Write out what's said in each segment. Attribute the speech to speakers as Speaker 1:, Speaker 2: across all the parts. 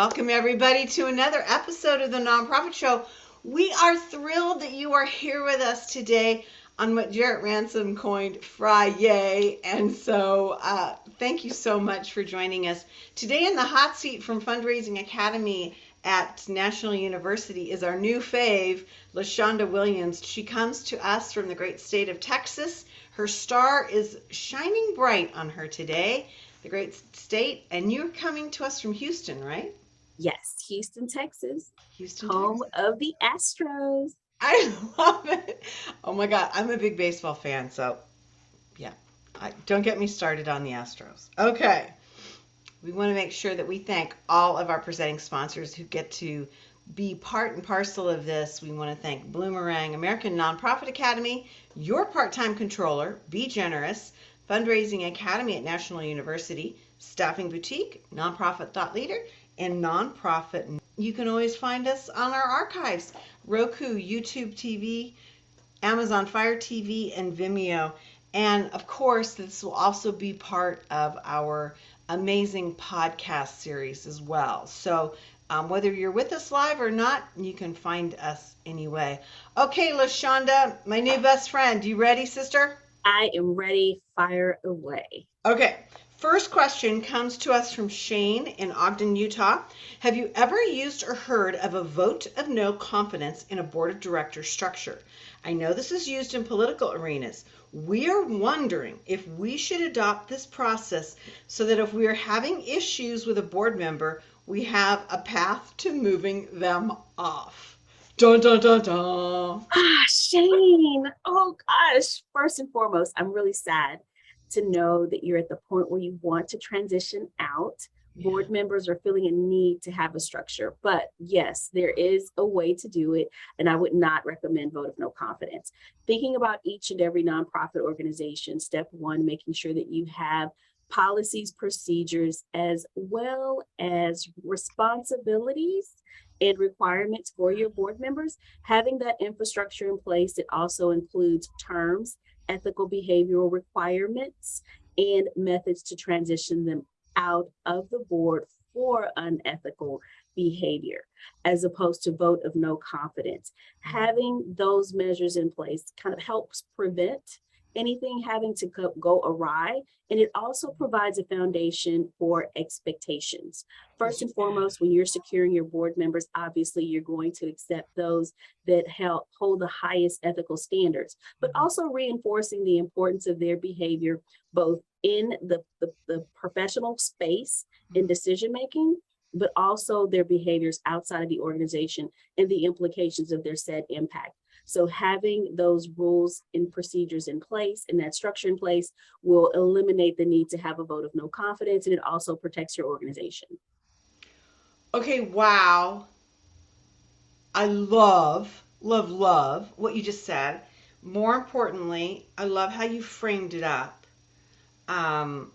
Speaker 1: Welcome, everybody, to another episode of The Nonprofit Show. We are thrilled that you are here with us today on what Jarrett Ransom coined Friday. And so thank you so much for joining us. Today in the hot seat from Fundraising Academy at National University is our new fave, LaShonda Williams. She comes to us from the great state of Texas. Her star is shining bright on her today, the great state, and you're coming to us from Houston, right?
Speaker 2: Yes, Houston, Texas,
Speaker 1: Houston,
Speaker 2: home
Speaker 1: Texas.
Speaker 2: of the Astros.
Speaker 1: I love it. Oh my God, I'm a big baseball fan, so yeah. Don't get me started on the Astros. Okay. We want to make sure that we thank all of our presenting sponsors who get to be part and parcel of this. We want to thank Bloomerang, American Nonprofit Academy, your part-time controller, Be Generous, Fundraising Academy at National University, Staffing Boutique, Nonprofit Thought Leader, and Nonprofit. You can always find us on our archives, Roku, YouTube TV, Amazon Fire TV, and Vimeo. And of course, this will also be part of our amazing podcast series as well. So whether you're with us live or not, you can find us anyway. Okay, LaShonda, my new best friend. You ready, sister?
Speaker 2: I am ready. Fire away.
Speaker 1: Okay. First question comes to us from Shane in Ogden, Utah. Have you ever used or heard of a vote of no confidence in a board of directors structure? I know this is used in political arenas. We are wondering if we should adopt this process so that if we are having issues with a board member, we have a path to moving them off. Dun dun dun dun.
Speaker 2: Shane. Oh gosh. First and foremost, I'm really sad to know that you're at the point where you want to transition out. Board members are feeling a need to have a structure, but yes, there is a way to do it. And I would not recommend vote of no confidence. Thinking about each and every nonprofit organization, step one, making sure that you have policies, procedures, as well as responsibilities and requirements for your board members. Having that infrastructure in place, it also includes terms, ethical behavioral requirements, and methods to transition them out of the board for unethical behavior, as opposed to vote of no confidence. Having those measures in place kind of helps prevent anything having to go awry. And it also provides a foundation for expectations. First and foremost, when you're securing your board members, obviously you're going to accept those that hold the highest ethical standards, but also reinforcing the importance of their behavior, both in the professional space in decision making, but also their behaviors outside of the organization and the implications of their said impact. So having those rules and procedures in place and that structure in place will eliminate the need to have a vote of no confidence, and it also protects your organization.
Speaker 1: Okay, wow. I love what you just said. More importantly, I love how you framed it up. Um,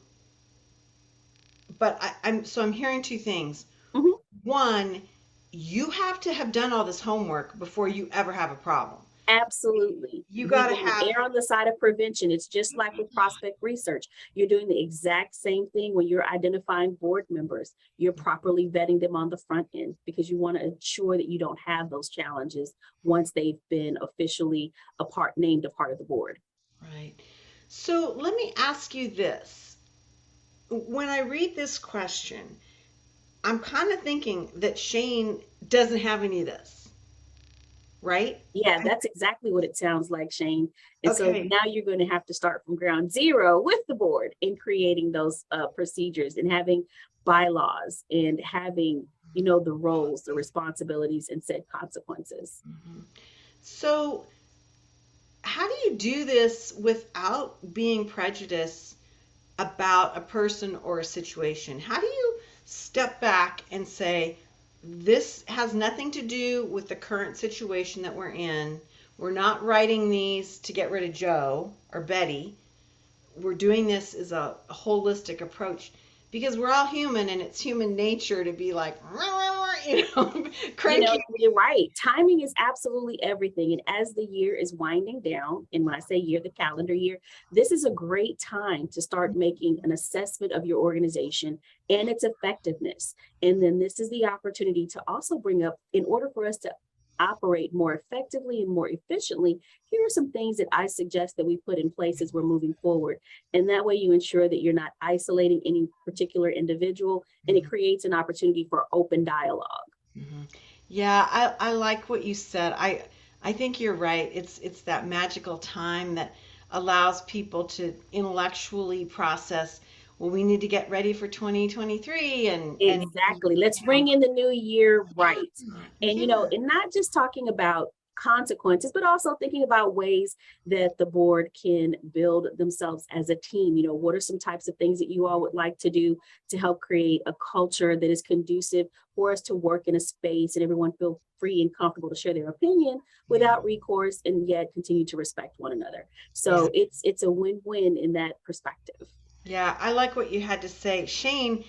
Speaker 1: but I'm hearing two things.
Speaker 2: Mhm.
Speaker 1: One, you have to have done all this homework before you ever have a problem.
Speaker 2: Absolutely.
Speaker 1: You
Speaker 2: We
Speaker 1: got to
Speaker 2: want to
Speaker 1: have.
Speaker 2: err on the side of prevention. It's just like with prospect research. You're doing the exact same thing when you're identifying board members. You're properly vetting them on the front end because you want to ensure that you don't have those challenges once they've been officially named a part of the board.
Speaker 1: Right. So let me ask you this. When I read this question, I'm kind of thinking that Shane doesn't have any of this, right?
Speaker 2: Yeah, that's exactly what it sounds like, Shane. And so
Speaker 1: Okay.
Speaker 2: now you're going to have to start from ground zero with the board in creating those procedures and having bylaws and having, the roles, the responsibilities, and said consequences.
Speaker 1: Mhm. So, how do you do this without being prejudiced about a person or a situation? How do you step back and say, this has nothing to do with the current situation that we're in? We're not writing these to get rid of Joe or Betty. We're doing this as a holistic approach because we're all human and it's human nature to be like, cranky.
Speaker 2: You're right. Timing is absolutely everything. And as the year is winding down, and when I say year, the calendar year, this is a great time to start making an assessment of your organization and its effectiveness. And then this is the opportunity to also bring up, in order for us to operate more effectively and more efficiently, here are some things that I suggest that we put in place as we're moving forward. And that way you ensure that you're not isolating any particular individual, and it creates an opportunity for open dialogue.
Speaker 1: Mm-hmm. Yeah, I like what you said. I think you're right. It's that magical time that allows people to intellectually process, well, we need to get ready for 2023 and
Speaker 2: Exactly. Let's ring in the new year right. And,
Speaker 1: yeah.
Speaker 2: and not just talking about consequences, but also thinking about ways that the board can build themselves as a team. What are some types of things that you all would like to do to help create a culture that is conducive for us to work in a space and everyone feel free and comfortable to share their opinion without recourse, and yet continue to respect one another.
Speaker 1: Yeah.
Speaker 2: So it's a win-win in that perspective.
Speaker 1: Yeah, I like what you had to say. Shane,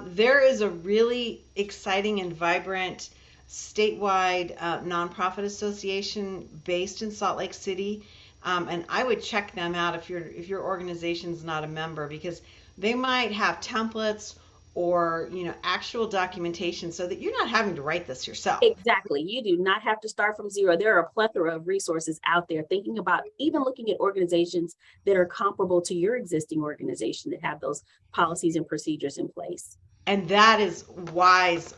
Speaker 1: there is a really exciting and vibrant statewide nonprofit association based in Salt Lake City. And I would check them out if your organization's not a member, because they might have templates or actual documentation so that you're not having to write this yourself.
Speaker 2: Exactly. You do not have to start from zero. There are a plethora of resources out there, thinking about even looking at organizations that are comparable to your existing organization that have those policies and procedures in place.
Speaker 1: And that is wise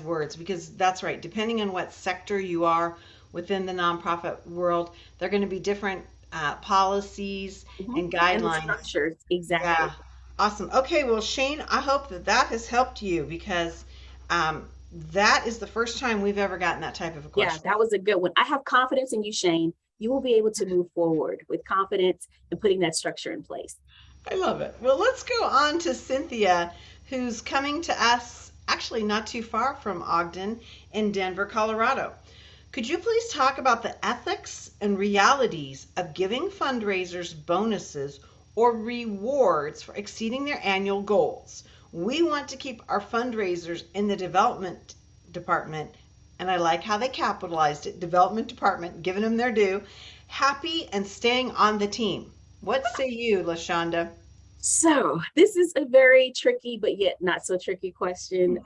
Speaker 1: words, because that's right. Depending on what sector you are within the nonprofit world, there are going to be different policies
Speaker 2: Mhm.
Speaker 1: and
Speaker 2: And the
Speaker 1: guidelines.
Speaker 2: structures, exactly.
Speaker 1: Yeah, awesome. Okay, well, Shane, I hope that has helped you, because um, that is the first time we've ever gotten that type of a
Speaker 2: Yeah,
Speaker 1: question.
Speaker 2: that was a good one. I have confidence in you, Shane. You will be able to move forward with confidence and putting that structure in place.
Speaker 1: I love it. Well, let's go on to Cynthia, who's coming to us actually not too far from Ogden in Denver, Colorado. Could you please talk about the ethics and realities of giving fundraisers bonuses or rewards for exceeding their annual goals? We want to keep our fundraisers in the development department, and I like how they capitalized it, development department, giving them their due, happy and staying on the team. What say you, LaShonda?
Speaker 2: So this is a very tricky, but yet not so tricky question.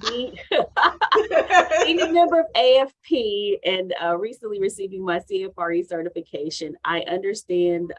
Speaker 2: Being being a member of AFP and recently receiving my CFRE certification, I understand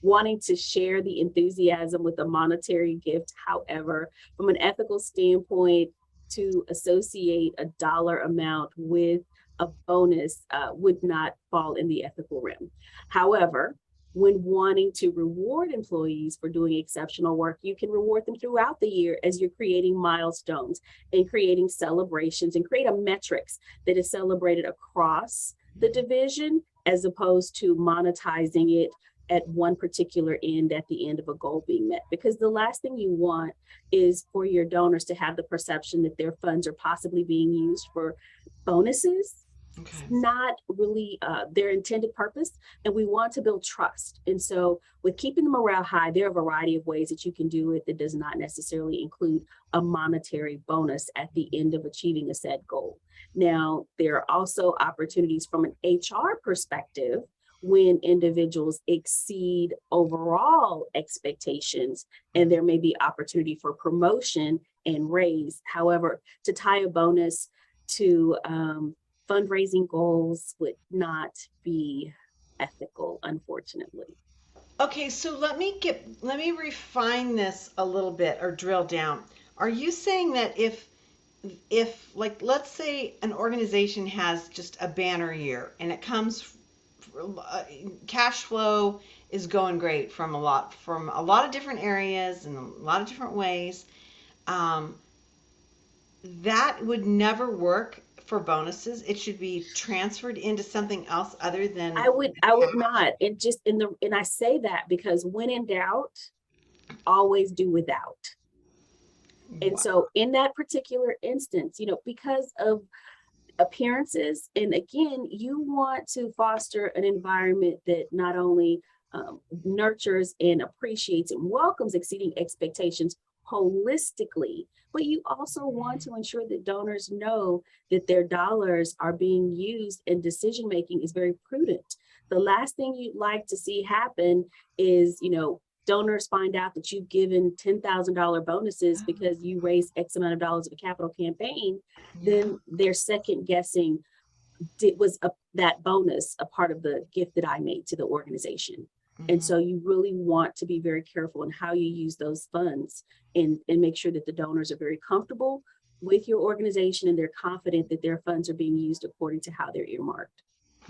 Speaker 2: wanting to share the enthusiasm with a monetary gift. However, from an ethical standpoint, to associate a dollar amount with a bonus would not fall in the ethical realm. However, when wanting to reward employees for doing exceptional work, you can reward them throughout the year as you're creating milestones and creating celebrations, and create a metrics that is celebrated across the division, as opposed to monetizing it at one particular end at the end of a goal being met. Because the last thing you want is for your donors to have the perception that their funds are possibly being used for bonuses. It's
Speaker 1: Okay.
Speaker 2: not really their intended purpose, and we want to build trust. And so, with keeping the morale high, there are a variety of ways that you can do it that does not necessarily include a monetary bonus at the end of achieving a set goal. Now, there are also opportunities from an HR perspective when individuals exceed overall expectations, and there may be opportunity for promotion and raise. However, to tie a bonus to fundraising goals would not be ethical, unfortunately.
Speaker 1: Okay, so let me refine this a little bit, or drill down. Are you saying that if like, let's say an organization has just a banner year and it comes, uh, cash flow is going great from a lot of different areas and a lot of different ways, um, that would never work for bonuses. It should be transferred into something else other than
Speaker 2: I would
Speaker 1: cash.
Speaker 2: not. And just in the and I say that because when in doubt, always do without. And
Speaker 1: Wow.
Speaker 2: so in that particular instance, because of appearances, and again, you want to foster an environment that not only nurtures and appreciates and welcomes exceeding expectations, holistically, but you also want to ensure that donors know that their dollars are being used and decision making is very prudent. The last thing you'd like to see happen is, donors find out that you've given $10,000 bonuses because you raised X amount of dollars of a capital campaign, then they're second guessing, was that bonus a part of the gift that I made to the organization? And so you really want to be very careful in how you use those funds and make sure that the donors are very comfortable with your organization and they're confident that their funds are being used according to how they're earmarked.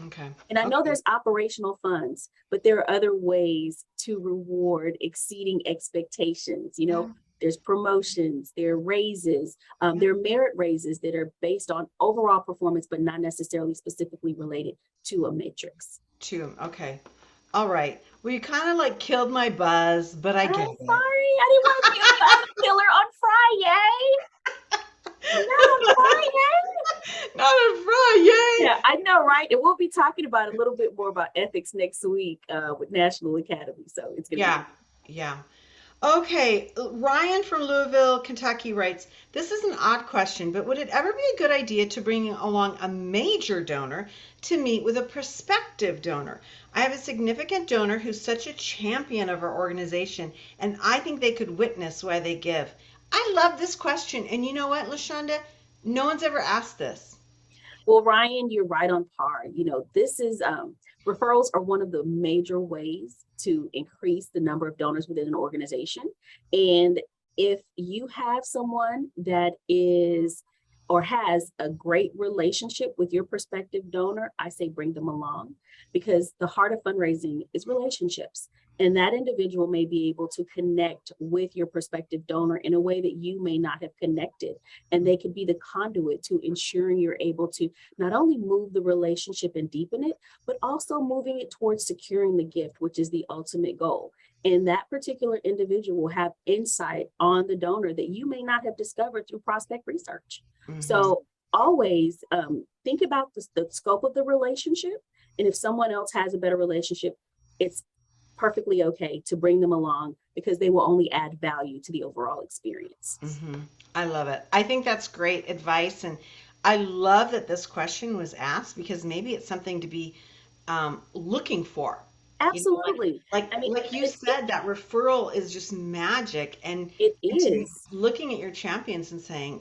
Speaker 1: Okay.
Speaker 2: And I know there's operational funds, but there are other ways to reward exceeding expectations. There's promotions, there are raises, there are merit raises that are based on overall performance, but not necessarily specifically related to a matrix.
Speaker 1: Okay. All right. Well, you kind of like killed my buzz, but I
Speaker 2: I'm
Speaker 1: get
Speaker 2: sorry,
Speaker 1: it.
Speaker 2: I didn't want to give you a killer on Friday. Not on Friday.
Speaker 1: Not a Friday.
Speaker 2: Yeah, I know, right? And we'll be talking about a little bit more about ethics next week with National Academy. So it's gonna be
Speaker 1: Yeah. Okay, Ryan from Louisville, Kentucky writes, this is an odd question, but would it ever be a good idea to bring along a major donor to meet with a prospective donor? I have a significant donor who's such a champion of our organization, and I think they could witness why they give. I love this question, and you know what, LaShonda? No one's ever asked this.
Speaker 2: Well, Ryan, you're right on par. This is referrals are one of the major ways to increase the number of donors within an organization. And if you have someone that is or has a great relationship with your prospective donor, I say bring them along, because the heart of fundraising is relationships. And that individual may be able to connect with your prospective donor in a way that you may not have connected. And they could be the conduit to ensuring you're able to not only move the relationship and deepen it, but also moving it towards securing the gift, which is the ultimate goal. And that particular individual will have insight on the donor that you may not have discovered through prospect research. So always think about the scope of the relationship. And if someone else has a better relationship, it's perfectly okay to bring them along because they will only add value to the overall experience.
Speaker 1: I love it. I think that's great advice. And I love that this question was asked because maybe it's something to be looking for.
Speaker 2: Absolutely.
Speaker 1: Like you said, that referral is just magic, and
Speaker 2: it
Speaker 1: to be
Speaker 2: is.
Speaker 1: looking at your champions and saying,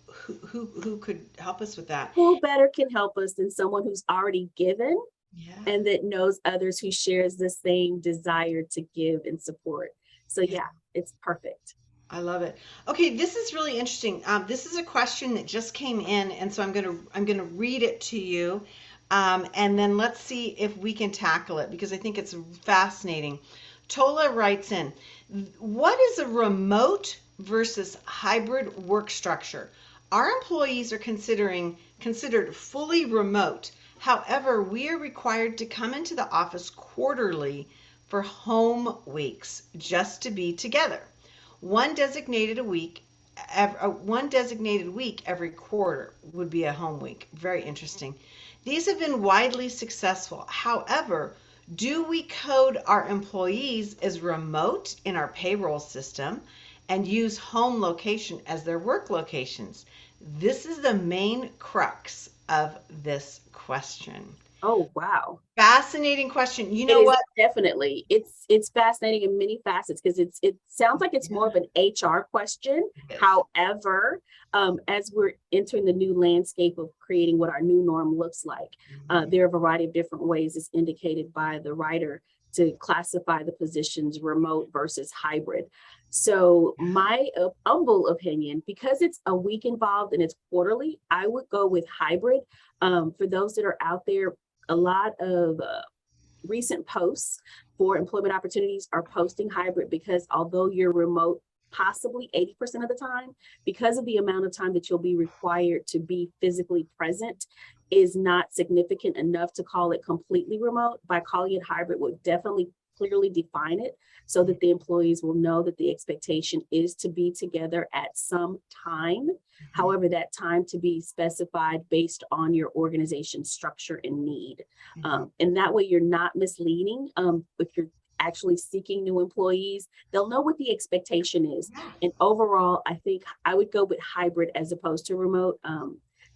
Speaker 1: who could help us with that?
Speaker 2: Who better can help us than someone who's already given
Speaker 1: Yeah.
Speaker 2: and that knows others who shares the same desire to give and support. So yeah, it's perfect.
Speaker 1: I love it. Okay, this is really interesting. This is a question that just came in, and so I'm gonna read it to you, and then let's see if we can tackle it because I think it's fascinating. Tola writes in, what is a remote versus hybrid work structure? Our employees are considered fully remote. However, we are required to come into the office quarterly for home weeks just to be together. One designated week every quarter would be a home week. Very interesting. These have been widely successful. However, do we code our employees as remote in our payroll system and use home location as their work locations? This is the main crux of this question.
Speaker 2: Oh, wow.
Speaker 1: Fascinating question. You know what?
Speaker 2: Definitely. It's fascinating in many facets because it sounds like it's more of an HR question.
Speaker 1: Yes.
Speaker 2: However, as we're entering the new landscape of creating what our new norm looks like, there are a variety of different ways as indicated by the writer to classify the positions remote versus hybrid. So my humble opinion, because it's a week involved and it's quarterly, I would go with hybrid. For those that are out there, a lot of recent posts for employment opportunities are posting hybrid because although you're remote possibly 80% of the time, because of the amount of time that you'll be required to be physically present is not significant enough to call it completely remote. By calling it hybrid would definitely clearly define it so that the employees will know that the expectation is to be together at some time. However, that time to be specified based on your organization structure and need. And that way you're not misleading if you're actually seeking new employees, they'll know what the expectation is.
Speaker 1: Yeah.
Speaker 2: And overall, I think I would go with hybrid as opposed to remote,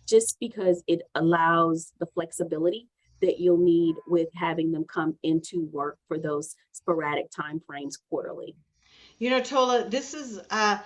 Speaker 2: just because it allows the flexibility that you'll need with having them come into work for those sporadic time frames quarterly.
Speaker 1: Tola, this is a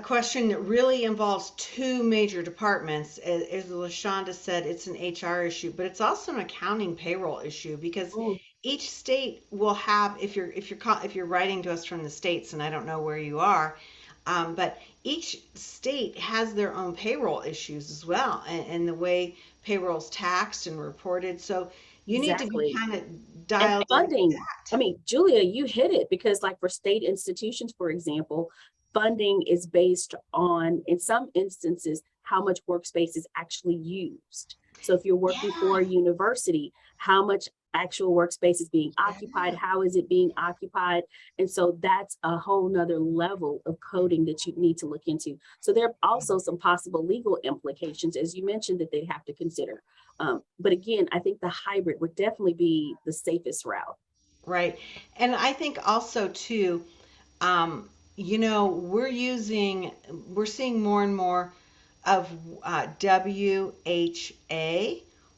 Speaker 1: question that really involves two major departments. As LaShonda said, it's an HR issue, but it's also an accounting payroll issue because
Speaker 2: Mm,
Speaker 1: each state will have, if you're writing to us from the states, and I don't know where you are, but each state has their own payroll issues as well, and the way payroll's taxed and reported. So you need to be
Speaker 2: exactly.
Speaker 1: kind of
Speaker 2: And
Speaker 1: dialed into
Speaker 2: funding, I
Speaker 1: that.
Speaker 2: mean, Julia, you hit it because, like, for state institutions, for example, funding is based on, in some instances, how much workspace is actually used. So if you're working
Speaker 1: Yeah,
Speaker 2: for a university, how much actual workspace is being occupied?
Speaker 1: yeah.
Speaker 2: How is it being occupied? And so that's a whole nother level of coding that you need to look into. So there are also some possible legal implications, as you mentioned, that they have to consider. But again, I think the hybrid would definitely be the safest route.
Speaker 1: Right. And I think also too, we're seeing more and more of WHA,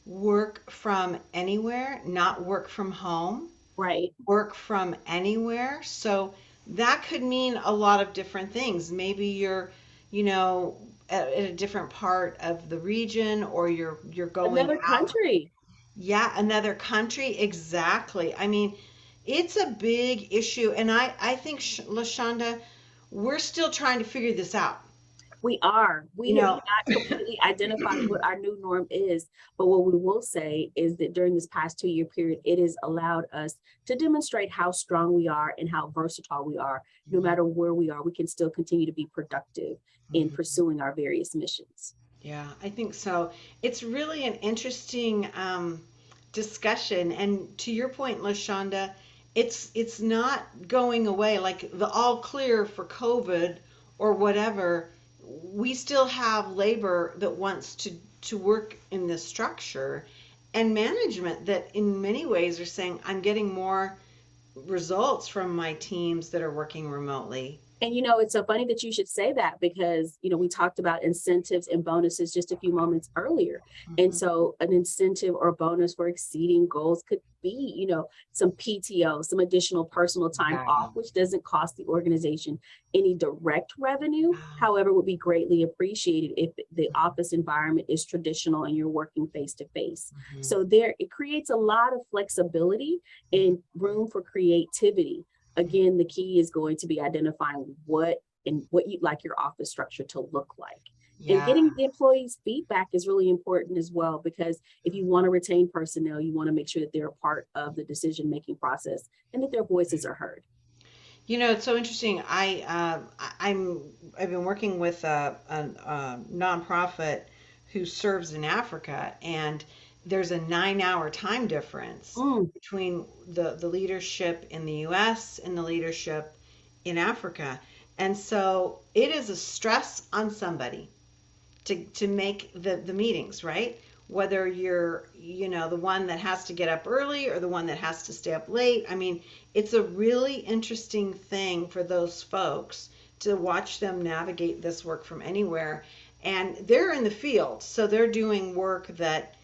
Speaker 1: work from anywhere, not work from home,
Speaker 2: Right.
Speaker 1: work from anywhere. So that could mean a lot of different things. Maybe you're, you know, at a different part of the region, or you're going
Speaker 2: Another
Speaker 1: out.
Speaker 2: country.
Speaker 1: Yeah, another country, exactly. I mean, it's a big issue, and I think LaShonda, we're still trying to figure this out.
Speaker 2: We are.
Speaker 1: You
Speaker 2: We have
Speaker 1: know,
Speaker 2: not completely identified what our new norm is. But what we will say is that during this past 2-year period, it has allowed us to demonstrate how strong we are and how versatile we are. No matter where we are, we can still continue to be productive in
Speaker 1: Mhm.
Speaker 2: pursuing our various missions.
Speaker 1: Yeah, I think so. It's really an interesting discussion, and to your point, LaShonda, it's not going away. Like the all clear for COVID or whatever, we still have labor that wants to work in this structure, and management that in many ways are saying, I'm getting more results from my teams that are working remotely.
Speaker 2: And it's so funny that you should say that because we talked about incentives and bonuses just a few moments earlier. And
Speaker 1: Mhm.
Speaker 2: so an incentive or bonus for exceeding goals could be, some PTO, some additional personal time
Speaker 1: Yeah.
Speaker 2: off, which doesn't cost the organization any direct revenue.
Speaker 1: Ah,
Speaker 2: However, would be greatly appreciated if the office environment is traditional and you're working face to face.
Speaker 1: mhm,
Speaker 2: So there it creates a lot of flexibility
Speaker 1: mhm,
Speaker 2: and room for creativity.
Speaker 1: mhm.
Speaker 2: Again, the key is going to be identifying what you'd like your office structure to look like. And
Speaker 1: Yeah.
Speaker 2: getting the employees' feedback is really important as well, because if you want to retain personnel, you want to make sure that they're a part of the decision-making process and that their voices are heard.
Speaker 1: It's so interesting. I've been working with a nonprofit who serves in Africa, and there's a 9-hour time difference
Speaker 2: Mm,
Speaker 1: between the leadership in the U.S. and the leadership in Africa, and so it is a stress on somebody to make the meetings, right? Whether you're, the one that has to get up early or the one that has to stay up late. I mean, it's a really interesting thing for those folks to watch them navigate this work from anywhere. And they're in the field, so they're doing work that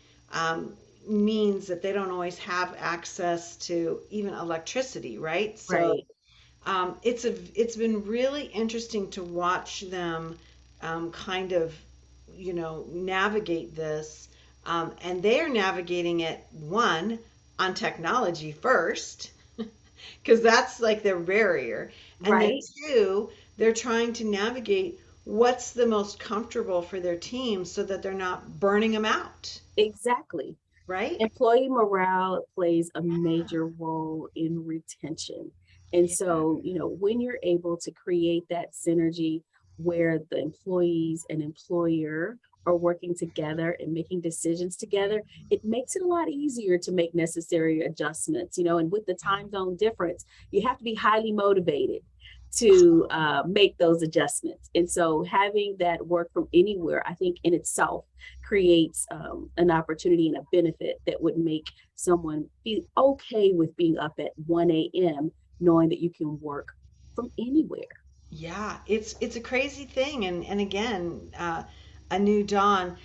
Speaker 1: means that they don't always have access to even electricity, right? So
Speaker 2: right.
Speaker 1: it's been really interesting to watch them kind of navigate this, and they are navigating it one on technology first because that's like their barrier, and then
Speaker 2: Right.
Speaker 1: two, they're trying to navigate what's the most comfortable for their team so that they're not burning them out,
Speaker 2: Exactly.
Speaker 1: right?
Speaker 2: Employee morale plays a major role in retention. And
Speaker 1: Yeah.
Speaker 2: so, when you're able to create that synergy where the employees and employer are working together and making decisions together, it makes it a lot easier to make necessary adjustments, and with the time zone difference, you have to be highly motivated to make those adjustments. And so having that work from anywhere, I think in itself creates an opportunity and a benefit that would make someone be okay with being up at 1 a.m., knowing that you can work from anywhere.
Speaker 1: Yeah, it's a crazy thing, and again, a new dawn.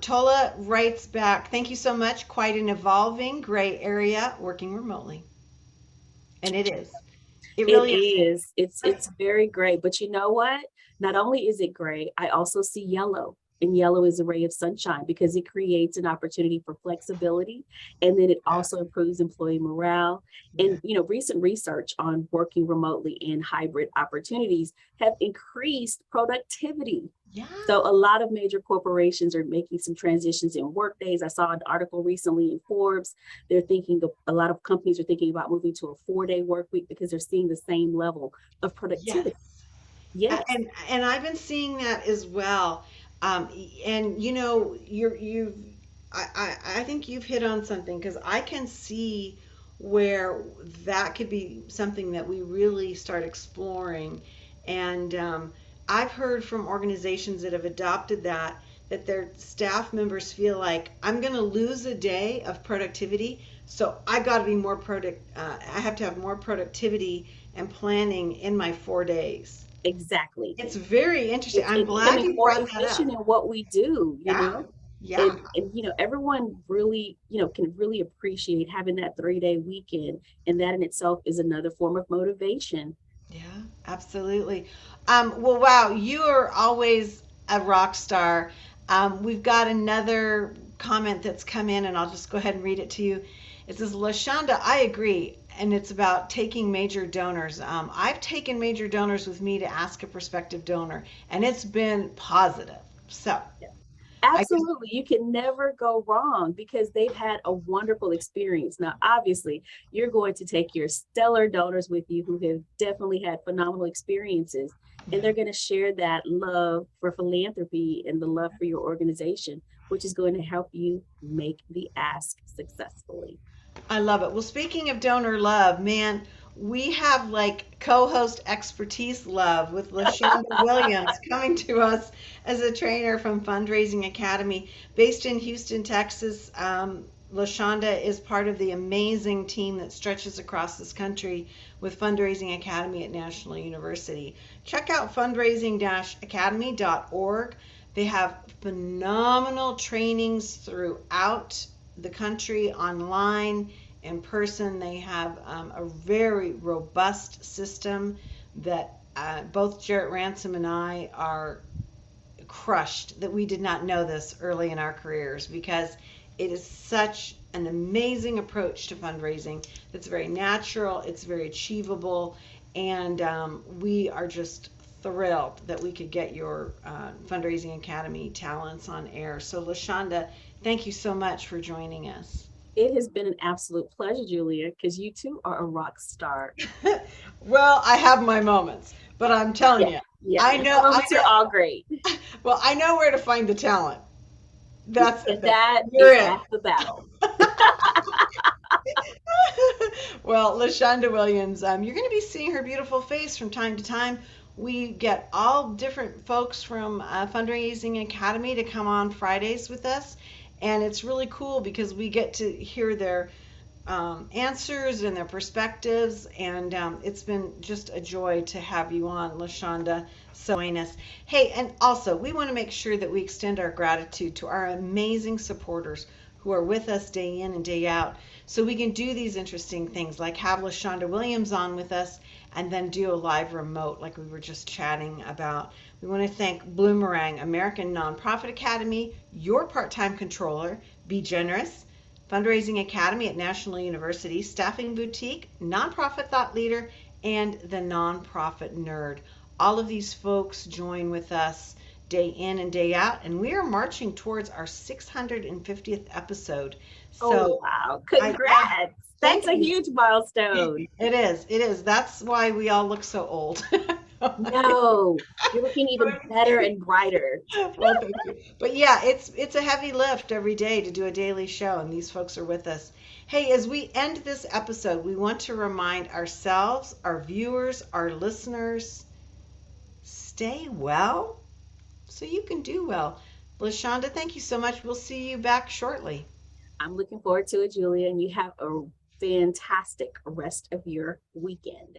Speaker 1: Tola writes back, "Thank you so much. Quite an evolving gray area working remotely," and it is. It
Speaker 2: It
Speaker 1: really is.
Speaker 2: is. It's
Speaker 1: Right.
Speaker 2: it's very gray. But you know what? Not only is it gray, I also see yellow. And yellow is a ray of sunshine because it creates an opportunity for flexibility. And then it
Speaker 1: Yeah,
Speaker 2: also improves employee morale.
Speaker 1: yeah,
Speaker 2: And recent research on working remotely and hybrid opportunities have increased productivity.
Speaker 1: yeah,
Speaker 2: So a lot of major corporations are making some transitions in work days. I saw an article recently in Forbes. They're thinking a lot of companies are thinking about moving to a 4-day work week because they're seeing the same level of
Speaker 1: yes.
Speaker 2: productivity. Yes,
Speaker 1: And I've been seeing that as well. And you know, I think you've hit on something because I can see where that could be something that we really start exploring. And I've heard from organizations that have adopted that their staff members feel like I'm going to lose a day of productivity, so I got to be more product. I have to have more productivity and planning in my 4 days.
Speaker 2: exactly.
Speaker 1: It's very interesting.
Speaker 2: It's
Speaker 1: I'm glad
Speaker 2: becoming
Speaker 1: you
Speaker 2: more
Speaker 1: brought that up.
Speaker 2: efficient in what we do,
Speaker 1: Yeah, yeah.
Speaker 2: and everyone really, can really appreciate having that 3-day weekend. And that in itself is another form of motivation.
Speaker 1: Yeah, absolutely. Well, wow, you are always a rock star. We've got another comment that's come in, and I'll just go ahead and read it to you. It says, "LaShonda, I agree, and it's about taking major donors. I've taken major donors with me to ask a prospective donor, and it's been positive. So, I guess,
Speaker 2: Absolutely. You can never go wrong because they've had a wonderful experience. Now, obviously, you're going to take your stellar donors with you who have definitely had phenomenal experiences,
Speaker 1: yeah,
Speaker 2: and they're going to share that love for philanthropy and the love for your organization, which is going to help you make the ask successfully.
Speaker 1: I love it. Well, speaking of donor love, man, we have like co-host expertise love with LaShonda Williams coming to us as a trainer from Fundraising Academy, based in Houston, Texas. LaShonda is part of the amazing team that stretches across this country with Fundraising Academy at National University. Check out fundraising-academy.org. They have phenomenal trainings throughout the country, online, in person. They have a very robust system that both Jarrett Ransom and I are crushed that we did not know this early in our careers, because it is such an amazing approach to fundraising that's very natural, it's very achievable, and we are just thrilled that we could get your Fundraising Academy talents on air. So, LaShonda, thank you so much for joining us.
Speaker 2: It has been an absolute pleasure, Julia, because you too are a rock star.
Speaker 1: Well, I have my moments, but I'm telling
Speaker 2: Yeah,
Speaker 1: you,
Speaker 2: yeah.
Speaker 1: I
Speaker 2: Your
Speaker 1: know, I
Speaker 2: moments are all great.
Speaker 1: know, well, I know where to find the talent. That's the
Speaker 2: And
Speaker 1: thing.
Speaker 2: that
Speaker 1: You're
Speaker 2: is
Speaker 1: in.
Speaker 2: half the battle.
Speaker 1: Well, LaShonda Williams, you're going to be seeing her beautiful face from time to time. We get all different folks from Fundraising Academy to come on Fridays with us, and it's really cool because we get to hear their answers and their perspectives, and it's been just a joy to have you on, LaShonda. So join us. Hey, and also we want to make sure that we extend our gratitude to our amazing supporters who are with us day in and day out, so we can do these interesting things like have LaShonda Williams on with us and then do a live remote like we were just chatting about. We want to thank Bloomerang, American Nonprofit Academy, your part-time controller, Be Generous, Fundraising Academy at National University, Staffing Boutique, Nonprofit Thought Leader, and the Nonprofit Nerd. All of these folks join with us day in and day out, and we are marching towards our 650th episode.
Speaker 2: Oh,
Speaker 1: So
Speaker 2: wow.
Speaker 1: I
Speaker 2: Congrats. That's
Speaker 1: thank
Speaker 2: a
Speaker 1: you.
Speaker 2: huge milestone.
Speaker 1: It is. It is. That's why we all look so old.
Speaker 2: No, you're looking even better and brighter.
Speaker 1: Well, thank you. But yeah, it's a heavy lift every day to do a daily show, and these folks are with us. Hey, as we end this episode, we want to remind ourselves, our viewers, our listeners, stay well so you can do well. LaShonda, thank you so much. We'll see you back shortly.
Speaker 2: I'm looking forward to it, Julia, and you have a fantastic rest of your weekend.